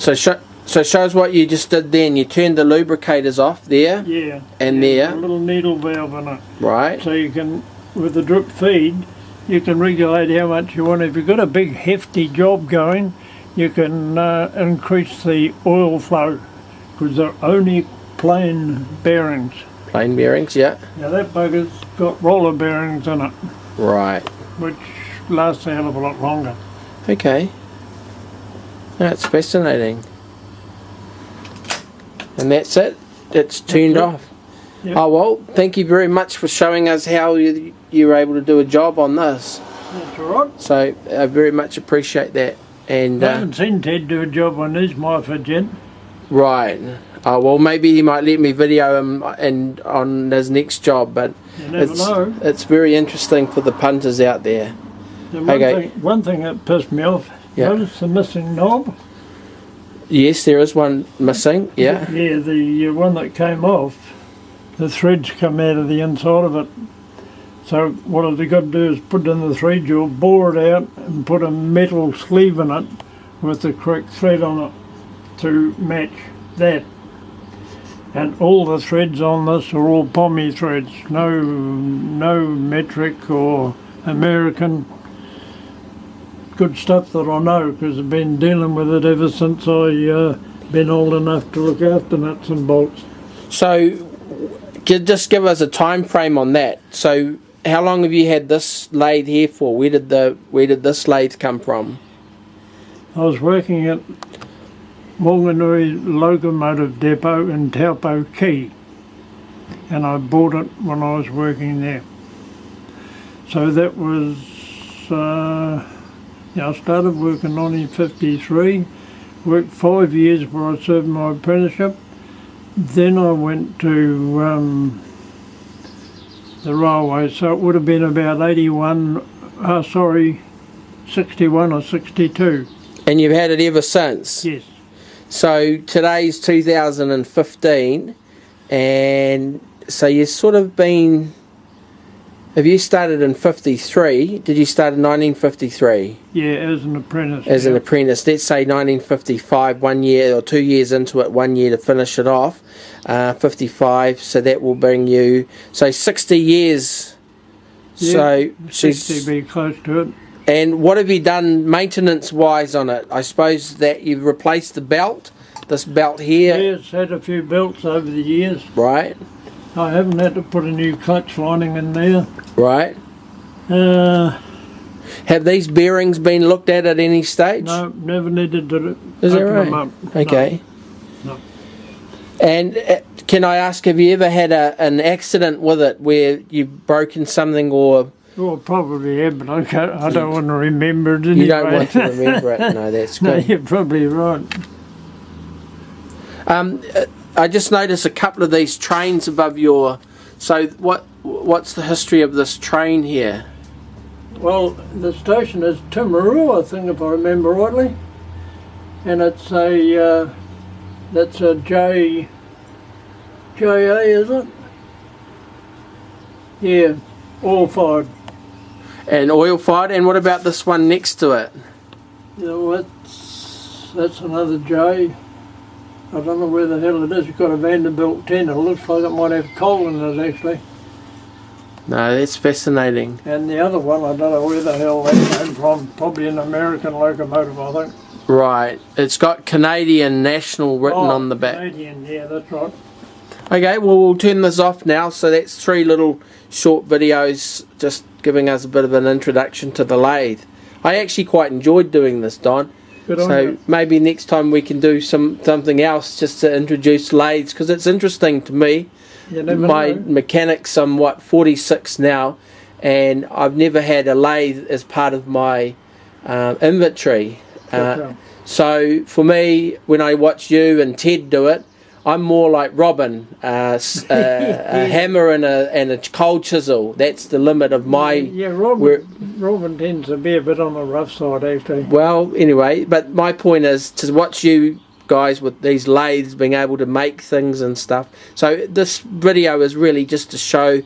So show us what you just did then. You turned the lubricators off there. Yeah. And there. A little needle valve in it. Right. So you can, with the drip feed, you can regulate how much you want. If you've got a big hefty job going, you can increase the oil flow, because they're only plain bearings. Plain bearings, yeah. Now that bugger's got roller bearings in it. Right. Which lasts a hell of a lot longer. Okay. That's fascinating. And that's it. It's turned off. Yep. Oh well, thank you very much for showing us how you were able to do a job on this. That's all right. So I very much appreciate that. And I haven't seen Ted do a job on his Myford yet. right. Oh well, maybe he might let me video him and on his next job. But You never know. it's very interesting for the punters out there. The one thing that pissed me off, Yeah. notice the missing knob? Yes, there is one missing. Yeah. Yeah, the one that came off, the threads come out of the inside of it. So what they got to do is put in the thread jaw, bore it out and put a metal sleeve in it with the correct thread on it to match that. And all the threads on this are all pommy threads, no metric or American. Good stuff that I know, because I've been dealing with it ever since I been old enough to look after nuts and bolts. So, just give us a time frame on that. So, how long have you had this lathe here for? Where did this lathe come from? I was working at Wanganui Locomotive Depot in Taupo Key, and I bought it when I was working there. So that was, I started work in 1953, worked 5 years where I served my apprenticeship. Then I went to the railway, so it would have been about 61 or 62. And you've had it ever since? Yes. So today's 2015, and so you've sort of been, have you started in 53? Did you start in 1953? Yeah, as an apprentice. As an apprentice. Let's say 1955, 1 year or 2 years into it, 1 year to finish it off. 55, so that will bring you, so 60 years. Yeah, so 60 be close to it. And what have you done maintenance-wise on it? I suppose that you've replaced the belt, this belt here. Yeah, it's had a few belts over the years. Right. I haven't had to put a new clutch lining in there. Right. Have these bearings been looked at any stage? No, never needed to Is that open right? them up. Okay. No. And can I ask, have you ever had an accident with it where you've broken something or... Well, probably have, but I don't want to remember it anyway. You don't want to remember it? No, that's good. No, you're probably right. I just noticed a couple of these trains above your... So what's the history of this train here? Well, the station is Tokoroa, I think, if I remember rightly. And it's that's a JA, is it? Yeah, oil-fired. And oil-fired, and what about this one next to it? Yeah, well, that's another J. I don't know where the hell it is. It's got a Vanderbilt 10. It looks like it might have coal in it, actually. No, that's fascinating. And the other one, I don't know where the hell that came from. Probably an American locomotive, I think. Right. It's got Canadian National written on the back. Canadian, yeah, that's right. Okay, well, we'll turn this off now. So that's 3 little short videos just giving us a bit of an introduction to the lathe. I actually quite enjoyed doing this, Don. Good on So you. maybe next time we can do something else just to introduce lathes, because it's interesting to me. You never My know. mechanics, I'm 46 now, and I've never had a lathe as part of my inventory. So for me, when I watch you and Ted do it, I'm more like Robin, a hammer and a cold chisel. That's the limit of my... Yeah, Robin tends to be a bit on the rough side, actually. Well, anyway, but my point is to watch you guys with these lathes being able to make things and stuff. So this video is really just to show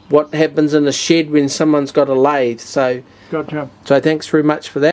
what happens in a shed when someone's got a lathe. So Gotcha. thanks very much for that.